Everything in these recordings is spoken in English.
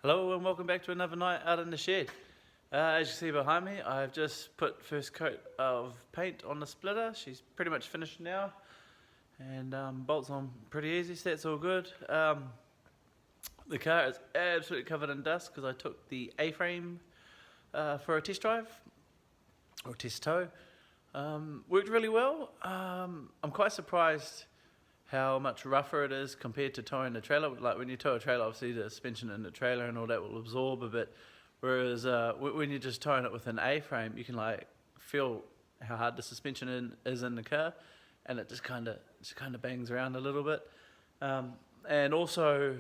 Hello and welcome back to another night out in the shed. As you see behind me, I've just put first coat of paint on the splitter. She's pretty much finished now, and bolts on pretty easy, so that's all good. The car is absolutely covered in dust because I took the A-frame for a test drive, or test tow. Worked really well. I'm quite surprised how much rougher it is compared to towing a trailer. Like when you tow a trailer, obviously the suspension in the trailer and all that will absorb a bit, whereas when you're just towing it with an A-frame, you can like feel how hard the suspension is in the car, and it just kind of bangs around a little bit. And also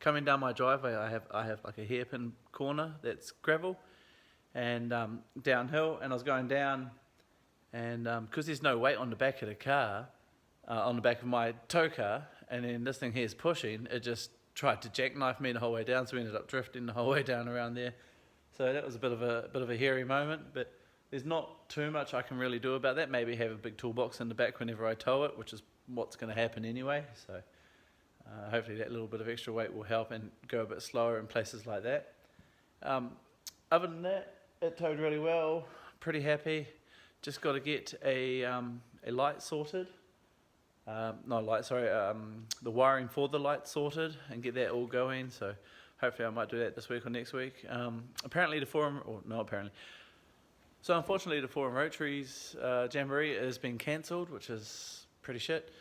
coming down my driveway, I have like a hairpin corner that's gravel and downhill, and I was going down, and because there's no weight on the back of the car, on the back of my tow car, and then this thing here is pushing, it just tried to jackknife me the whole way down, so we ended up drifting the whole way down around there. So that was a bit of a hairy moment, but there's not too much I can really do about that. Maybe have a big toolbox in the back whenever I tow it, which is what's going to happen anyway. So hopefully that little bit of extra weight will help and go a bit slower in places like that. Other than that, it towed really well. Pretty happy. Just got to get a light sorted. The wiring for the light sorted and get that all going. So hopefully I might do that this week or next week. Unfortunately the Forum Rotaries Jamboree has been cancelled, which is pretty shit.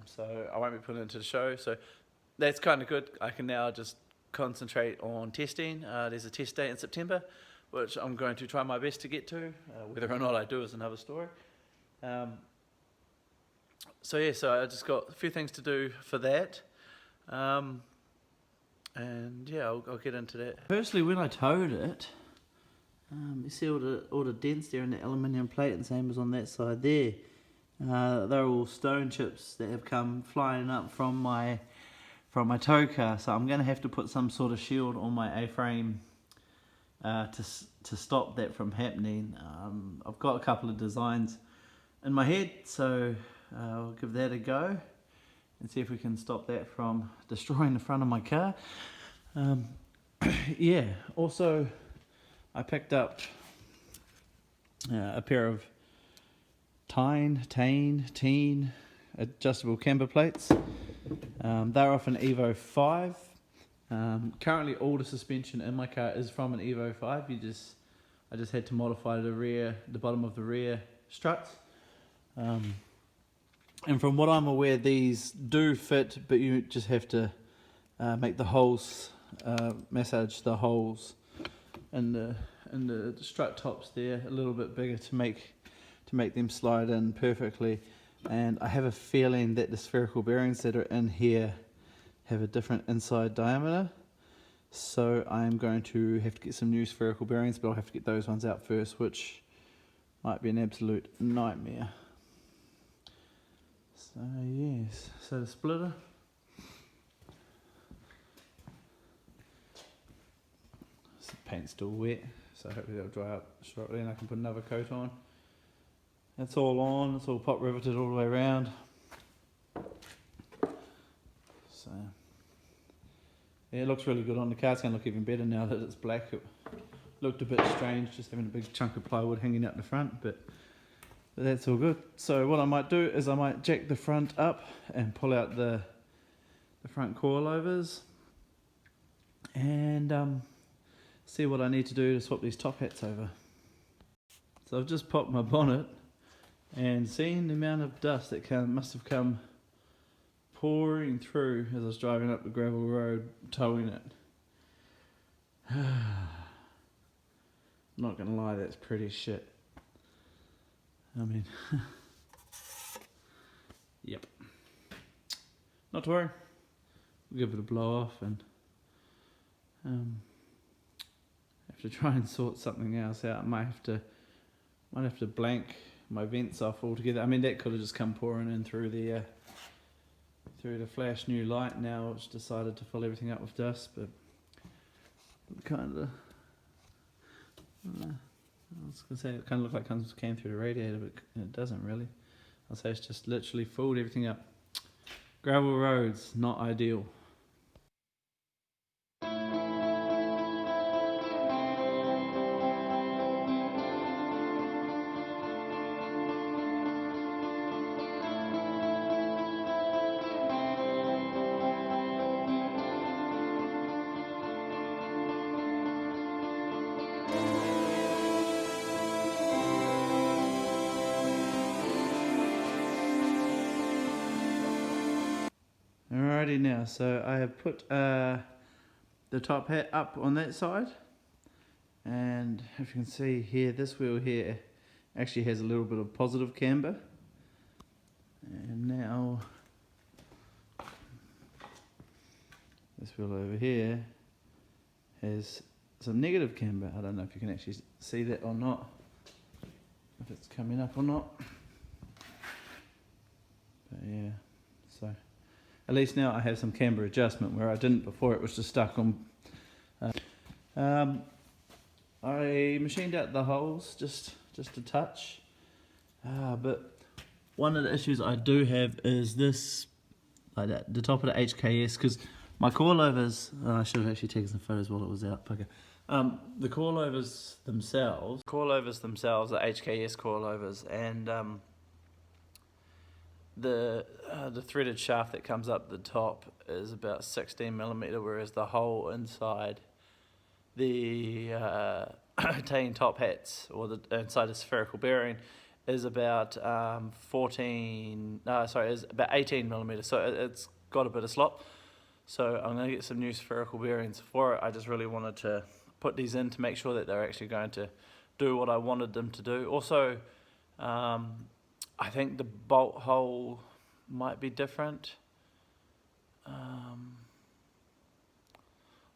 So I won't be putting it into the show. So that's kind of good. I can now just concentrate on testing. There's a test date in September, which I'm going to try my best to get to. Whether or not I do is another story. So I just got a few things to do for that, and yeah, I'll get into that. Firstly, when I towed it, you see all the dents there in the aluminium plate, and same as on that side there. They're all stone chips that have come flying up from my tow car. So I'm going to have to put some sort of shield on my A-frame to stop that from happening. I've got a couple of designs in my head, so I'll give that a go and see if we can stop that from destroying the front of my car. Yeah, also I picked up a pair of teen adjustable camber plates. They're off an Evo 5. Currently all the suspension in my car is from an Evo 5. I just had to modify the bottom of the rear struts. And from what I'm aware, these do fit, but you just have to make the holes, massage the holes in the strut tops there a little bit bigger to make them slide in perfectly. And I have a feeling that the spherical bearings that are in here have a different inside diameter. So I'm going to have to get some new spherical bearings, but I'll have to get those ones out first, which might be an absolute nightmare. So yes, so the splitter. The paint's still wet, so hopefully it'll dry up shortly and I can put another coat on. That's all on, it's all pop riveted all the way around. So yeah, it looks really good on the car. It's going to look even better now that it's black. It looked a bit strange just having a big chunk of plywood hanging out the front, but that's all good. So what I might do is I might jack the front up and pull out the front coilovers and see what I need to do to swap these top hats over. So I've just popped my bonnet and seeing the amount of dust that must have come pouring through as I was driving up the gravel road towing it. I'm not gonna lie, that's pretty shit. I mean, yep. Not to worry. We'll give it a blow off and have to try and sort something else out. I might have to blank my vents off altogether. I mean, that could have just come pouring in through the flash new light. Now I've just decided to fill everything up with dust, but kind of. I was going to say it kind of looked like it came through the radiator, but it doesn't really. I'll say it's just literally filled everything up. Gravel roads, not ideal. Alrighty now, so I have put the top hat up on that side, and if you can see here, this wheel here actually has a little bit of positive camber, and now this wheel over here has some negative camber. I don't know if you can actually see that or not, if it's coming up or not, but yeah, so at least now I have some camber adjustment where I didn't before. It was just stuck on. I machined out the holes just a touch, but one of the issues I do have is this, like that, the top of the HKS, because my coilovers, I should have actually taken some photos while it was out. Okay. The coilovers themselves are HKS coilovers, and the threaded shaft that comes up the top is about 16mm, whereas the hole inside the tane top hats, or the inside the spherical bearing, is about 18mm, so it's got a bit of slop. So I'm going to get some new spherical bearings for it. I just really wanted to put these in to make sure that they're actually going to do what I wanted them to do. Also, I think the bolt hole might be different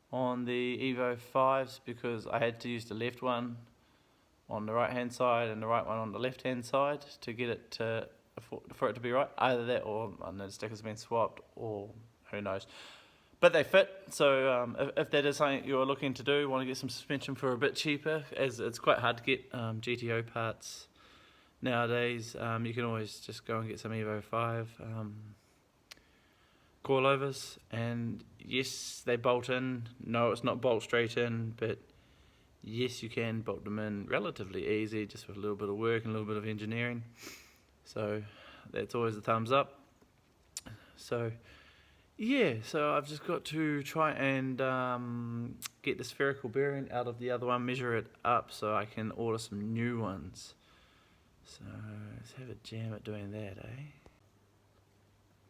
on the Evo 5s, because I had to use the left one on the right hand side and the right one on the left hand side to get it to, for it to be right. Either that, or I don't know, the sticker's been swapped, or who knows. But they fit, so if that is something you're looking to do, want to get some suspension for a bit cheaper, as it's quite hard to get GTO parts nowadays, you can always just go and get some Evo 5 coilovers, and yes, they bolt in. No, it's not bolt straight in, but yes, you can bolt them in relatively easy, just with a little bit of work and a little bit of engineering. So that's always a thumbs up. So yeah, so I've just got to try and get the spherical bearing out of the other one, measure it up so I can order some new ones. So let's have a jam at doing that, eh?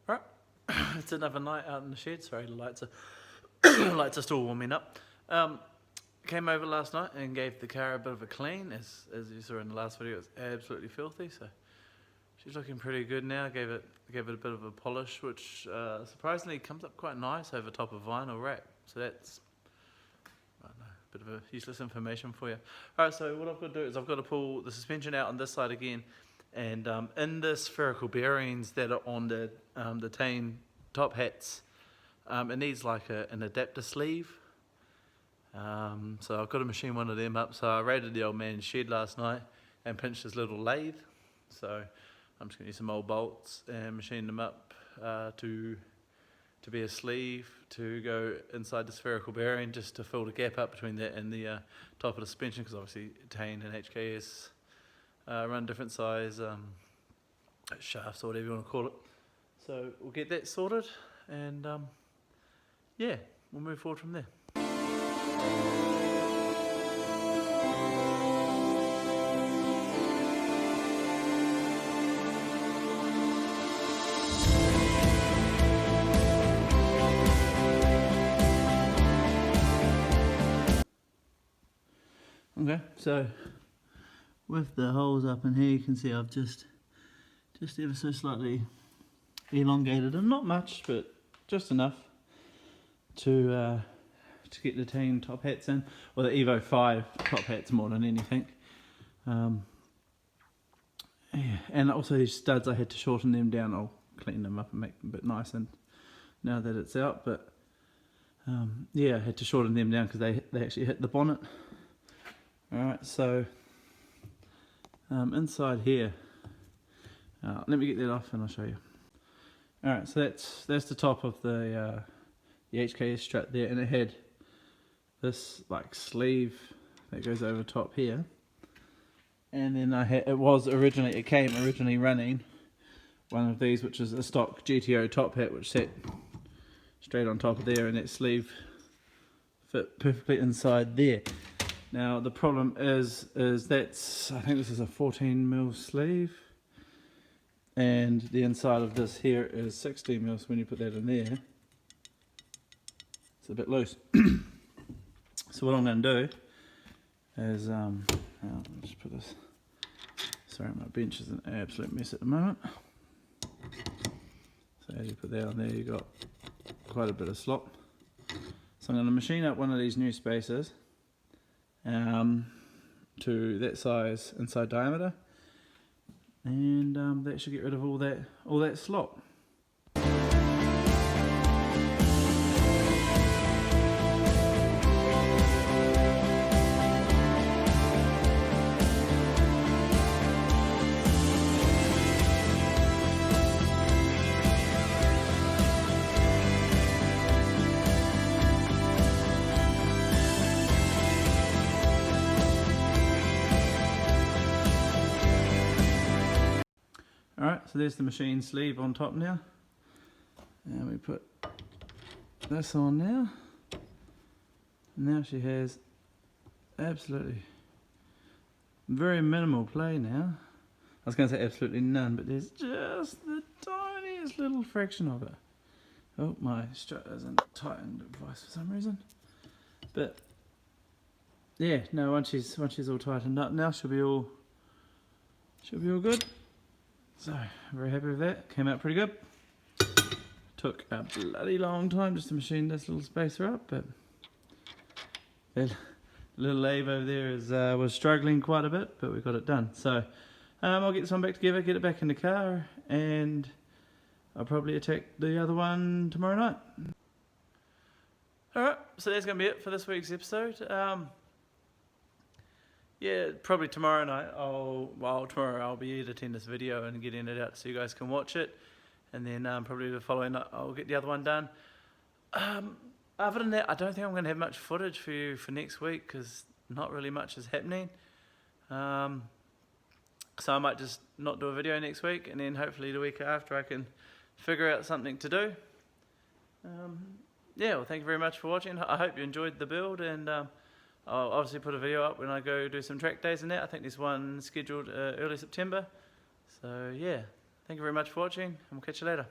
Right, it's another night out in the shed. Sorry, the lights are lights are still warming up. Came over last night and gave the car a bit of a clean. As you saw in the last video, it's absolutely filthy. So she's looking pretty good now. Gave it a bit of a polish, which surprisingly comes up quite nice over top of vinyl wrap. So that's, I don't know, a bit of a useless information for you. Alright, so what I've got to do is I've got to pull the suspension out on this side again, and in the spherical bearings that are on the tane top hats, it needs like an adapter sleeve. So I've got to machine one of them up. So I raided the old man's shed last night and pinched his little lathe. So I'm just going to use some old bolts and machine them up to be a sleeve to go inside the spherical bearing, just to fill the gap up between that and the top of the suspension, because obviously tane and HKS run different size shafts, or whatever you want to call it. So we'll get that sorted, and yeah, we'll move forward from there. Okay, so with the holes up in here, you can see I've just ever so slightly elongated them, not much, but just enough to get the tane top hats in, or the Evo 5 top hats more than anything. Yeah, and also these studs, I had to shorten them down. I'll clean them up and make them a bit nicer now that it's out, but yeah, I had to shorten them down because they actually hit the bonnet. Alright, so inside here, let me get that off and I'll show you. Alright, so that's the top of the HKS strut there, and it had this like sleeve that goes over top here, and then it came originally running one of these, which is a stock GTO top hat, which sat straight on top of there, and that sleeve fit perfectly inside there. Now the problem is that's, I think this is a 14mm sleeve, and the inside of this here is 16mm, so when you put that in there, it's a bit loose. So what I'm going to do is, I'll just put this, sorry my bench is an absolute mess at the moment. So as you put that on there, you've got quite a bit of slop. So I'm going to machine up one of these new spacers to that size inside diameter, and that should get rid of all that slop. Alright, so there's the machine sleeve on top now, and we put this on now. Now she has absolutely very minimal play now. I was going to say absolutely none, but there's just the tiniest little fraction of it. Oh, my strut isn't tightened device for some reason. But yeah, no, once she's all tightened up now, she'll be all good. So, very happy with that. Came out pretty good. Took a bloody long time just to machine this little spacer up, but that little lathe over there was struggling quite a bit, but we got it done. So, I'll get this one back together, get it back in the car, and I'll probably attack the other one tomorrow night. Alright, so that's going to be it for this week's episode. Yeah, probably tomorrow night, tomorrow I'll be editing this video and getting it out so you guys can watch it. And then probably the following night I'll get the other one done. Other than that, I don't think I'm going to have much footage for you for next week because not really much is happening. So I might just not do a video next week, and then hopefully the week after I can figure out something to do. Yeah, well, thank you very much for watching. I hope you enjoyed the build, and I'll obviously put a video up when I go do some track days and that. I think there's one scheduled early September. So yeah, thank you very much for watching, and we'll catch you later.